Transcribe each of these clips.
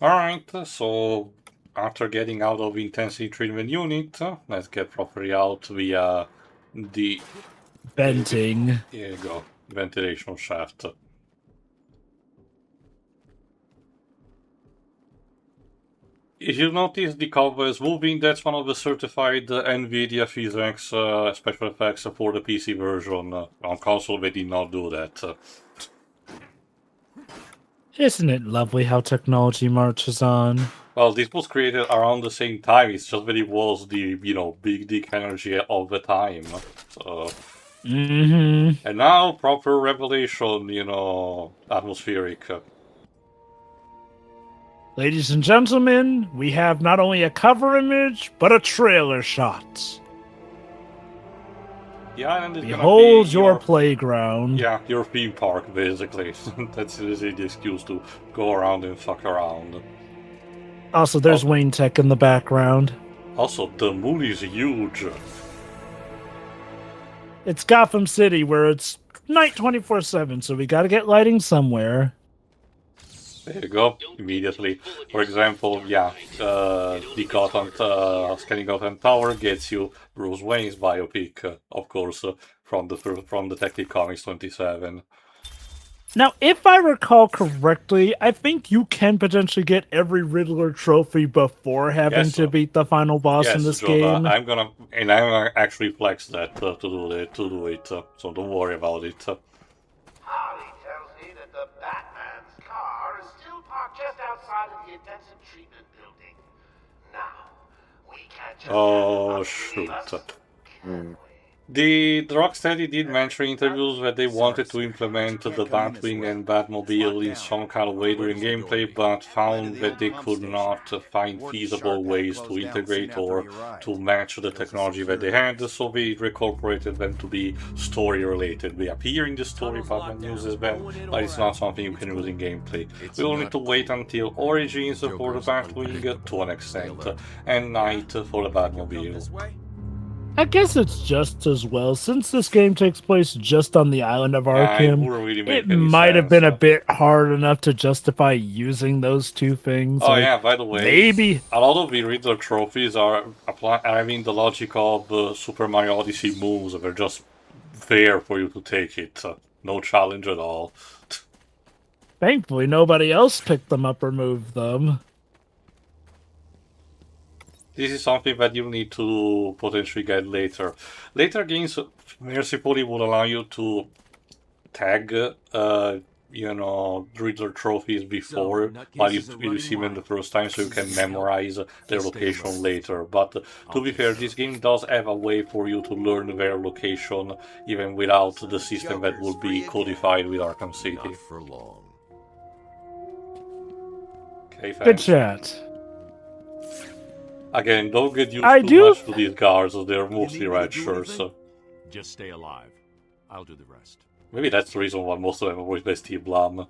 Alright, so after getting out of intensity treatment unit, let's get properly out via the Venting. here you go, ventilation shaft. If you notice the cover is moving, that's one of the certified NVIDIA physics special effects for the PC version. On console, they did not do that. Isn't it lovely how technology marches on? Well, this was created around the same time. It's just that it was the big dick energy of the time. So, and now proper revelation, atmospheric. Ladies and gentlemen, we have not only a cover image, but a trailer shot. The island is Behold gonna be your playground. Yeah, your theme park, basically. That's the excuse to go around and fuck around. Also, there's Wayne Tech in the background. Also, the moon is huge. It's Gotham City, where it's night 24/7, so we gotta get lighting somewhere. There you go, immediately. For example, the Scanning Gotham Tower gets you Bruce Wayne's biopic, of course, from Detective Comics 27. Now, if I recall correctly, I think you can potentially get every Riddler trophy before having to beat the final boss in this game. I'm gonna actually flex that to do it. So don't worry about it. Harley tells me that the Batman's car is still parked just outside of the intensive treatment building. Now, we can't just The Rocksteady did mention in interviews that they wanted to implement the Batwing and Batmobile in some kind of way during gameplay, but found that they could not find feasible ways to integrate or to match the technology that they had, so they incorporated them to be story related. They appear in the story, Batman uses them, but it's not something you can use in gameplay. We will need to wait until Origins for the Batwing to an extent, and Night for the Batmobile. I guess it's just as well, since this game takes place just on the island of Arkham, it might have been a bit hard enough to justify using those two things. Oh, yeah, by the way, maybe a lot of the Riddler trophies are having the logic of Super Mario Odyssey moves. They're just there for you to take it. No challenge at all. Thankfully, nobody else picked them up or moved them. This is something that you need to potentially get later. Later games mercifully will allow you to tag, Riddler trophies before while you see them the first time, so you can memorize their location later. But to be fair, this game does have a way for you to learn their location even without the system that would be codified with Arkham City. Okay, thanks. Good chat. Again, don't get used too much to these guards, they're mostly red shirts. So. Just stay alive. I'll do the rest. Maybe that's the reason why most of them are voiced by Steve Blum.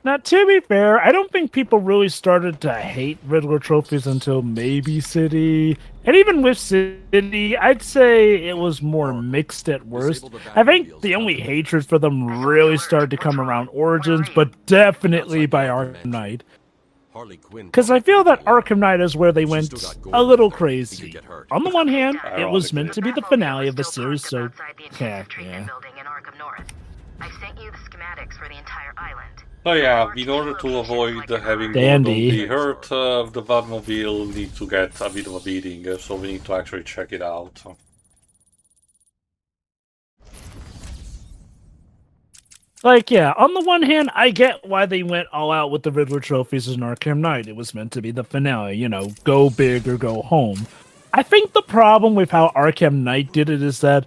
Now, to be fair, I don't think people really started to hate Riddler trophies until maybe City. And even with City, I'd say it was more mixed at worst. I think the only hatred for them really started to come around Origins, but definitely by Arkham Knight. Because I feel that Arkham Knight is where they went a little crazy. On the one hand, it was meant to be the finale of the series, so I sent you the schematics for the entire island. So yeah, in order to avoid having the hurt, the Batmobile needs to get a bit of a beating, so we need to actually check it out. Like, yeah, on the one hand, I get why they went all out with the Riddler trophies in Arkham Knight. It was meant to be the finale, go big or go home. I think the problem with how Arkham Knight did it is that,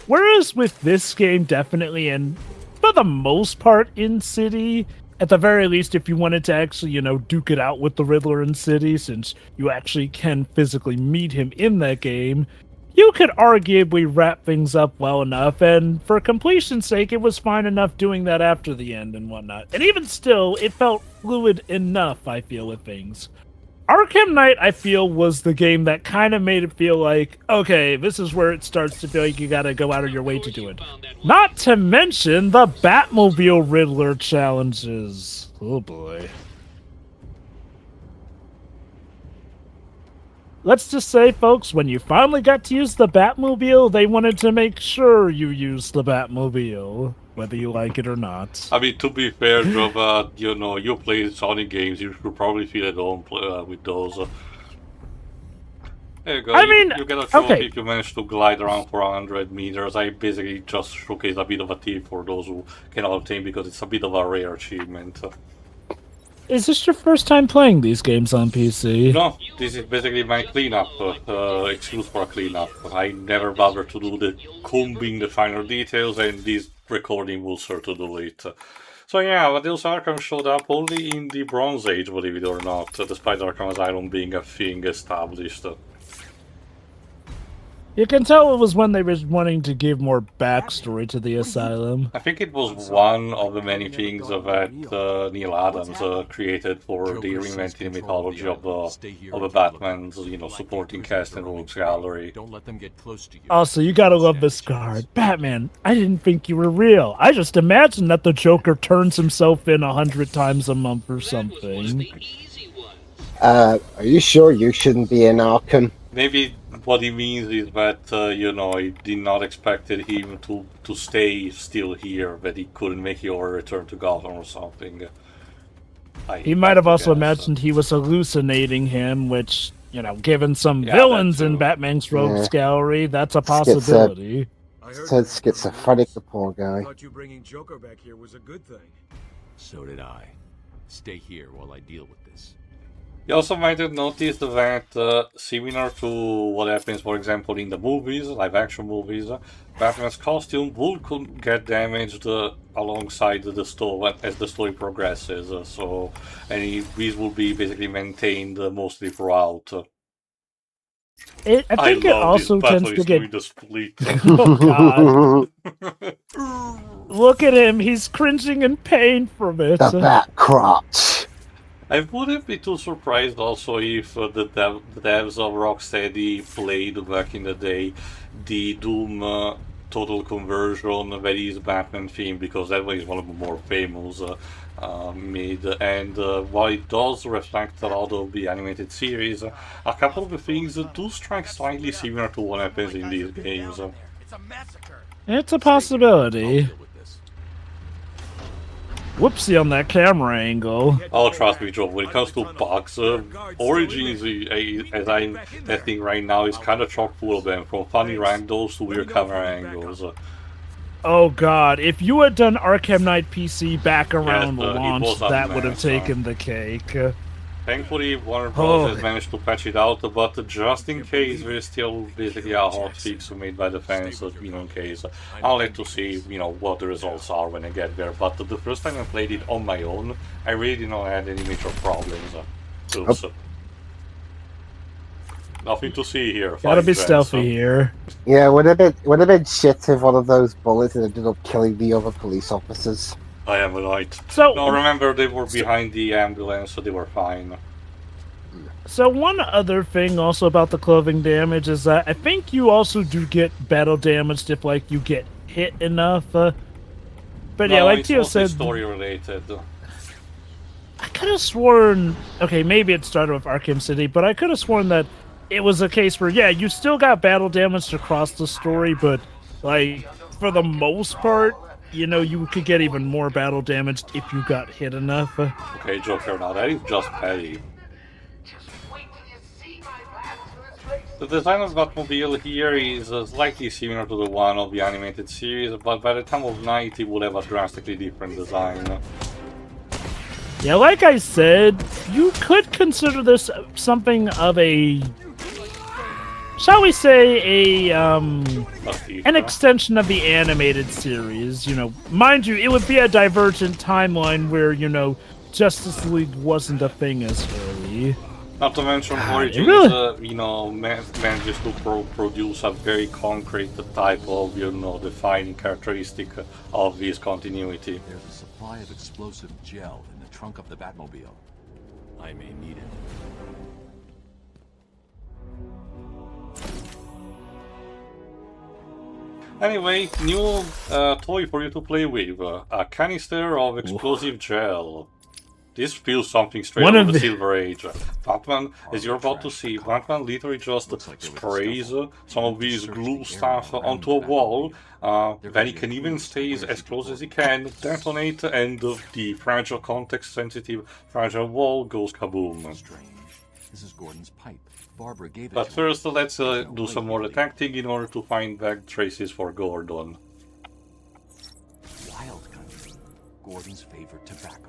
whereas with this game definitely, and for the most part in City, at the very least, if you wanted to actually, duke it out with the Riddler in City, since you actually can physically meet him in that game, you could arguably wrap things up well enough, and for completion's sake, it was fine enough doing that after the end and whatnot. And even still, it felt fluid enough, I feel, with things. Arkham Knight, I feel, was the game that kind of made it feel like, okay, this is where it starts to feel like you gotta go out of your way to do it. Not to mention the Batmobile Riddler challenges. Oh boy. Let's just say, folks, when you finally got to use the Batmobile, they wanted to make sure you used the Batmobile, whether you like it or not. I mean, to be fair, Jova, you know, you play Sonic games, you should probably feel at home with those. There you go. I mean, you get a trophy okay. if you manage to glide around for 100 meters. I basically just showcase a bit of a tip for those who cannot obtain because it's a bit of a rare achievement. Is this your first time playing these games on PC? No, this is basically my cleanup, excuse for a cleanup. I never bother to do the combing the finer details, and this recording will serve to do it. So yeah, but those Arkham showed up only in the Bronze Age, believe it or not, despite Arkham Asylum being a thing established. You can tell it was when they were wanting to give more backstory to the asylum. I think it was one of the many things that Neil Adams created for the reinventing mythology of the Batman's, you know, supporting cast and rogues gallery. Don't let them get close to you. Also, you gotta love this card. Batman, I didn't think you were real. I just imagined that the Joker turns himself in 100 times a month or something. Are you sure you shouldn't be in Arkham? Maybe what he means is that, you know, he did not expected him to stay still here, that he couldn't make your return to Gotham or something. He might have also imagined he was hallucinating him, which, you know, given some villains in Batman's Rogues Gallery, that's a possibility. So schizophrenic, the poor guy. I thought you bringing Joker back here was a good thing. So did I. Stay here while I deal with this. You also might have noticed that, similar to what happens, for example, in the movies, live-action movies, Batman's costume will get damaged alongside the story as the story progresses. And these will be basically maintained mostly throughout. I think it also tends to get. The split. Oh God! Look at him; he's cringing in pain from it. The Bat Crotch. I wouldn't be too surprised also if the devs of Rocksteady played back in the day the Doom Total Conversion that is Batman theme, because that one is one of the more famous made. And while it does reflect a lot of the animated series, a couple of the things do strike slightly similar to what happens in these games. It's a massacre. It's a possibility. Whoopsie on that camera angle. Oh, trust me, Joe, when it comes to bugs, Origins, as I'm testing right now, is kind of chock full of them, from funny randals to weird camera angles. Oh God, if you had done Arkham Knight PC back around the launch, that would have mess, taken the cake. Thankfully, Warner Bros. Has managed to patch it out, but just in case, there's still basically a hot fix made by the fans, you know, in case. I'll let to see, you know, what the results are when I get there, but the first time I played it on my own, I really did not have any major problems. Oops. Nothing to see here. Gotta be stealthy here. Yeah, would have been shit if one of those bullets ended up killing the other police officers. I am right. So, no, remember, they were behind the ambulance, so they were fine. So one other thing also about the clothing damage is that I think you also do get battle damaged if, like, you get hit enough. But no, yeah, like Tio said, story related. I could have sworn, okay, maybe it started with Arkham City, but I could have sworn that it was a case where, yeah, you still got battle damage across the story, but, like, for the most part, you know, you could get even more battle damage if you got hit enough. Okay, Joker, now that is just petty. The design of Batmobile here is slightly similar to the one of the animated series, but by the time of night it will have a drastically different design. Yeah, like I said, you could consider this something of a, shall we say, an extension of the animated series. You know, mind you, it would be a divergent timeline where, you know, Justice League wasn't a thing as early. Not to mention, Origins, you know, manages to produce a very concrete type of, you know, defining characteristic of this continuity. There's a supply of explosive gel in the trunk of the Batmobile. I may need it. Anyway, new toy for you to play with. A canister of explosive gel. This feels something straight out of the Silver Age. Batman, as you're about to see, Batman literally just sprays some of these glue stuff onto a wall. Then he can even stay as close as he can, detonate, and the fragile, context-sensitive, fragile wall goes kaboom. Strange. This is Gordon's pipe. Barbara gave it But to first, him. let's do some more detecting in order to find bag traces for Gordon. Wild country. Gordon's favorite tobacco.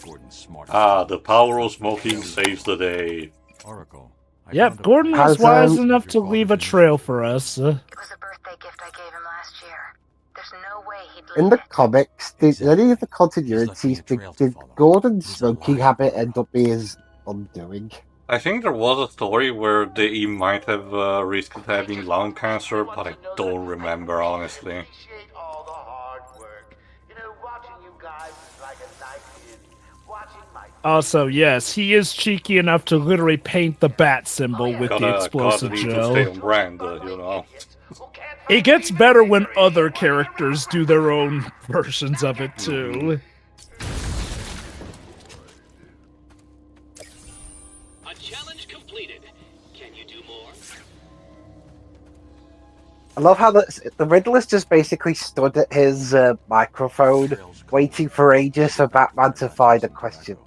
Gordon's smart. Ah, the power of smoking saves the day. Oracle. I Yep, found a Gordon pipe. was wise Has, enough to leave a trail for us. It was a birthday gift I gave him last year. There's no way he'd leave In the it. comics, did any of the continuities, did Gordon's smoking habit end up being his undoing? I think there was a story where he might have risked having lung cancer, but I don't remember, honestly. Appreciate all the hard work. You know, watching you guys is like a nice kid. Watching my Also, yes, he is cheeky enough to literally paint the bat symbol with the Gotta explosive need to stay gel. on brand, you know. It gets better when other characters do their own versions of it, too. A challenge completed. Can you do more? I love how the Riddler's just basically stood at his microphone, waiting for ages for Batman to find a question mark.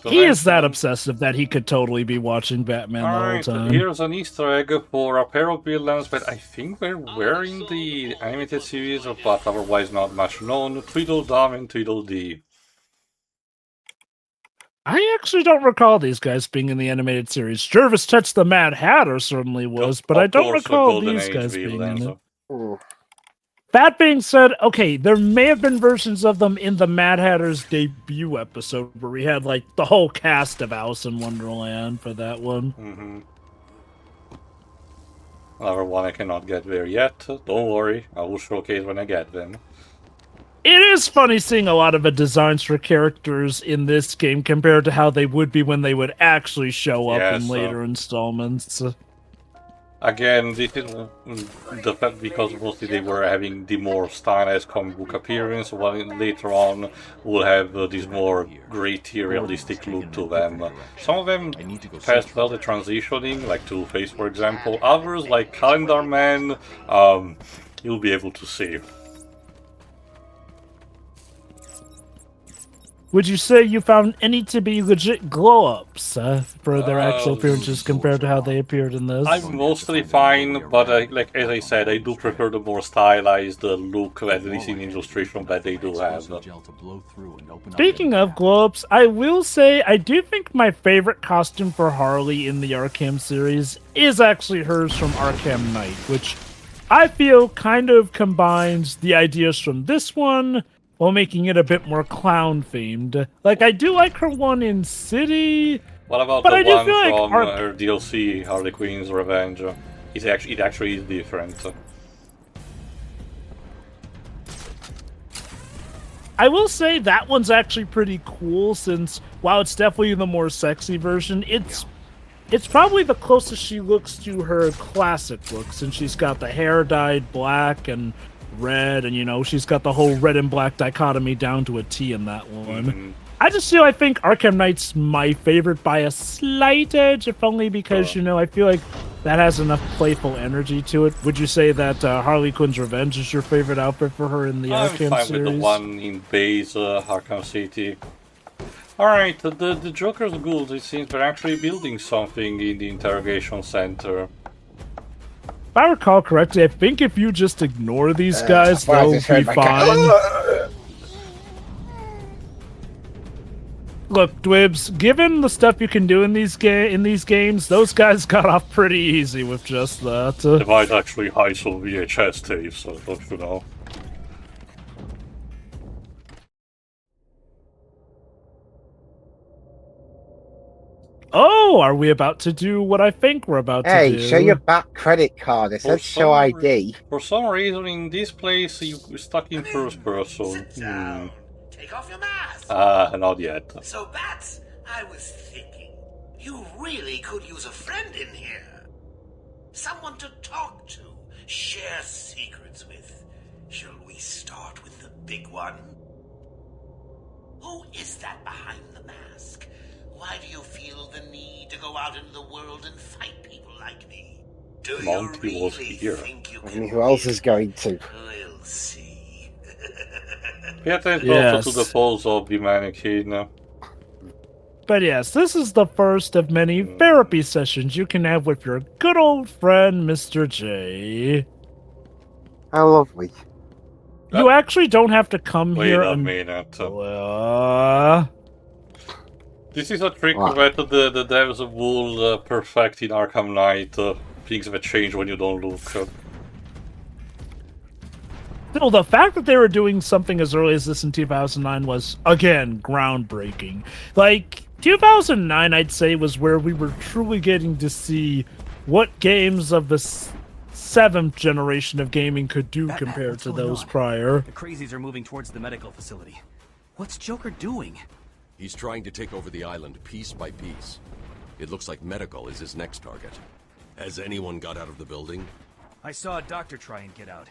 He is that obsessive that he could totally be watching Batman the whole Alright, time. here's an Easter egg for a pair of villains that I think were in the animated series, but otherwise not much known. Tweedledum and Tweedledee. I actually don't recall these guys being in the animated series. Jervis Touch the Mad Hatter certainly was, but I Of don't course, recall Golden these Age guys being in villains. it. Ooh. That being said, okay, there may have been versions of them in the Mad Hatter's debut episode where we had, like, the whole cast of Alice in Wonderland for that one. Another one I cannot get there yet. Don't worry, I will showcase when I get them. It is funny seeing a lot of the designs for characters in this game compared to how they would be when they would actually show up in later installments. Again, this is the fact because mostly they were having the more stylized comic book appearance, while later on we'll have this more gritty, realistic look to them. Some of them passed well the transitioning, like Two-Face for example. Others, like Calendar Man, you'll be able to see. Would you say you found any to be legit glow-ups for their actual appearances compared to how they appeared in this? I'm mostly fine, but like as I said, I do prefer the more stylized look, at least in illustration, that they do have. Speaking of glow-ups, I will say I do think my favorite costume for Harley in the Arkham series is actually hers from Arkham Knight, which I feel kind of combines the ideas from this one while making it a bit more clown-themed. Like, I do like her one in City, What about but the I do one feel like from her DLC, Harley Quinn's Revenge? It actually is different. I will say that one's actually pretty cool, since while it's definitely the more sexy version, it's probably the closest she looks to her classic look, since she's got the hair dyed black and red, and you know, she's got the whole red and black dichotomy down to a T in that one. I think Arkham Knight's my favorite by a slight edge, if only because, you know, I feel like that has enough playful energy to it. Would you say that Harley Quinn's Revenge is your favorite outfit for her in the Arkham I'm fine series? with the one in base Arkham City. Alright, the Joker's ghouls, it seems they're actually building something in the interrogation center. If I recall correctly, I think if you just ignore these guys, they'll be fine. Look, Dwibs, given the stuff you can do in these games, those guys got off pretty easy with just that. They might actually hide some VHS tapes, so don't you know. Oh, are we about to do what I think we're about to do? Hey, show your back credit card. It says show ID. For some reason, in this place, you're stuck in first person. Sit down. Take off your mask. Not yet. So, Bats, I was thinking, you really could use a friend in here. Someone to talk to, share secrets with. Shall we start with the big one? Who is that behind the mask? Why do you feel the need to go out into the world and fight people like me? Do you Monty was really here. think you I can mean, who else win? is going to? We'll see. Pay attention Yes. also to the pose of the mannequin. But yes, this is the first of many therapy sessions you can have with your good old friend, Mr. J. How lovely. You actually don't have to come Wait here a and... minute. This is a trick Wow. that the devs will perfect in Arkham Knight. Things that change when you don't look. Still, the fact that they were doing something as early as this in 2009 was, again, groundbreaking. Like, 2009, I'd say, was where we were truly getting to see what games of the seventh generation of gaming could do Batman, compared what's to going those on? prior. The crazies are moving towards the medical facility. What's Joker doing? He's trying to take over the island piece by piece. It looks like medical is his next target. Has anyone got out of the building? I saw a doctor try and get out.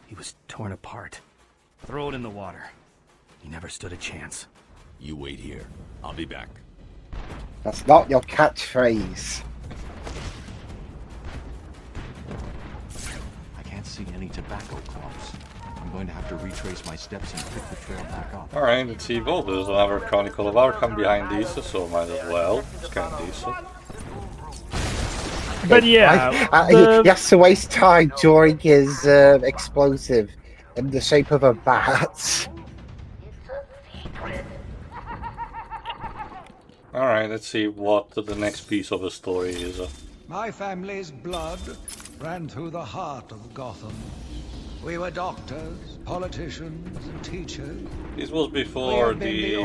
He was torn apart. Throw it in the water. He never stood a chance. You wait here. I'll be back. That's not your catchphrase. I can't see any tobacco clumps. I'm going to have to retrace my steps and pick the trail back up. Alright, let's see. Well, there's another Chronicle of Arkham behind this, so might as well scan this. But yeah, He has to waste time during his explosive in the shape of a bat. Alright, let's see what the next piece of the story is. My family's blood ran through the heart of Gotham. We were doctors, politicians, and teachers. This was before the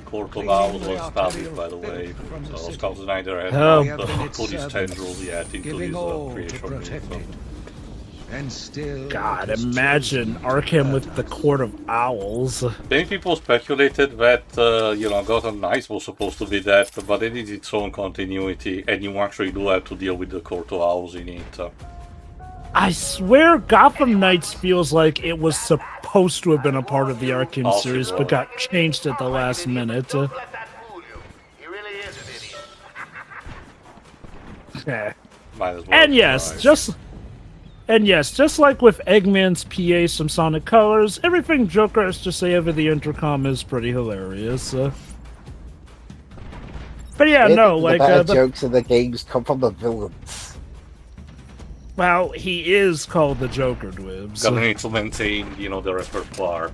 Court of Owls was established, by the way. So Scott Snyder had not put his tendrils yet into his creation. And still, God, imagine Arkham with the Court of Owls. Many people speculated that, Gotham Knights was supposed to be that, but it is its own continuity, and you actually do have to deal with the Court of Owls in it. I swear Gotham Knights feels like it was supposed to have been a part of the Arkham series, but got changed at the last minute. He really is an idiot. Yeah. Might as well. And yes, just like with Eggman's PA from Sonic Colors, everything Joker has to say over the intercom is pretty hilarious. But yeah, no, like the better jokes in the games come from the villains. Well, he is called the Joker, Dwibs. Gonna need to maintain, the repertoire.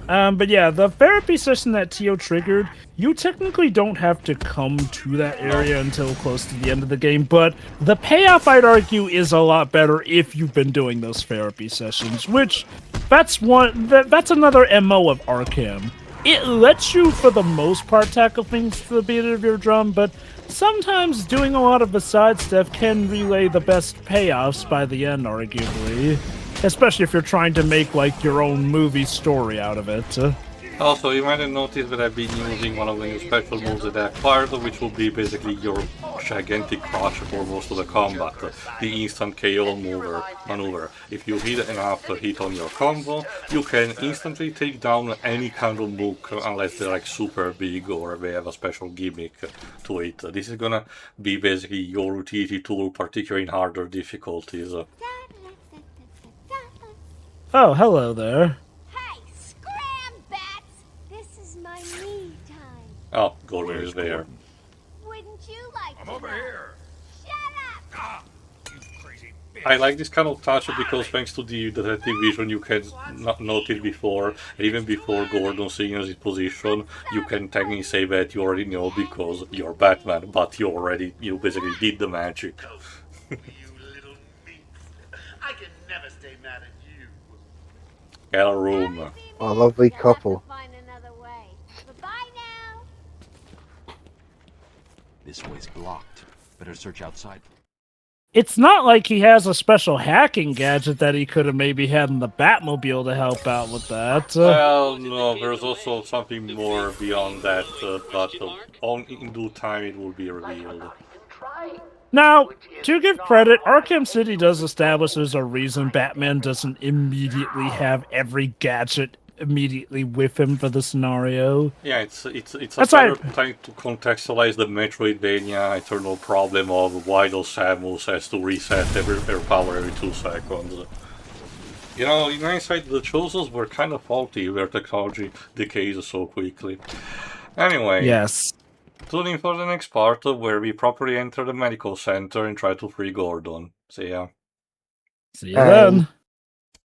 But yeah, the therapy session that Tio triggered, you technically don't have to come to that area until close to the end of the game, but the payoff, I'd argue, is a lot better if you've been doing those therapy sessions, which, that's another MO of Arkham. It lets you, for the most part, tackle things to the beat of your drum, but sometimes doing a lot of the side stuff can relay the best payoffs by the end, arguably. Especially if you're trying to make, like, your own movie story out of it. Also, you might have noticed that I've been using one of the new special moves that I acquired, which will be basically your gigantic crotch for most of the combat. The instant KO maneuver. If you hit enough hit on your combo, you can instantly take down any kind of mook, unless they're like super big or they have a special gimmick to it. This is gonna be basically your utility tool, particularly in harder difficulties. Oh, hello there. Hey, scram, bats! This is my me time. Oh, Gordon is there. Wouldn't you like I'm over here. Shut up! You crazy bitch. I like this kind of touch because thanks to the detective vision you can not notice before, and even before Gordon seeing his position, you can technically say that you already know because you're Batman, but you basically did the magic. You little minx. I can never stay mad at you. Get a room. A lovely couple. Find another way. Bye-bye now. This way's blocked. Better search outside. it's not like he has a special hacking gadget that he could have maybe had in the Batmobile to help out with that. Well, no, there's also something more beyond that, but in due time it will be revealed. Now, to give credit, Arkham City does establish there's a reason Batman doesn't immediately have every gadget immediately with him for the scenario. Yeah, it's a better time to contextualize the Metroidvania eternal problem of why those Samus has to reset their power every 2 seconds. You know, in hindsight, the choices were kind of faulty where technology decays so quickly. Anyway. Yes. Tune in for the next part where we properly enter the medical center and try to free Gordon. See ya. See you then.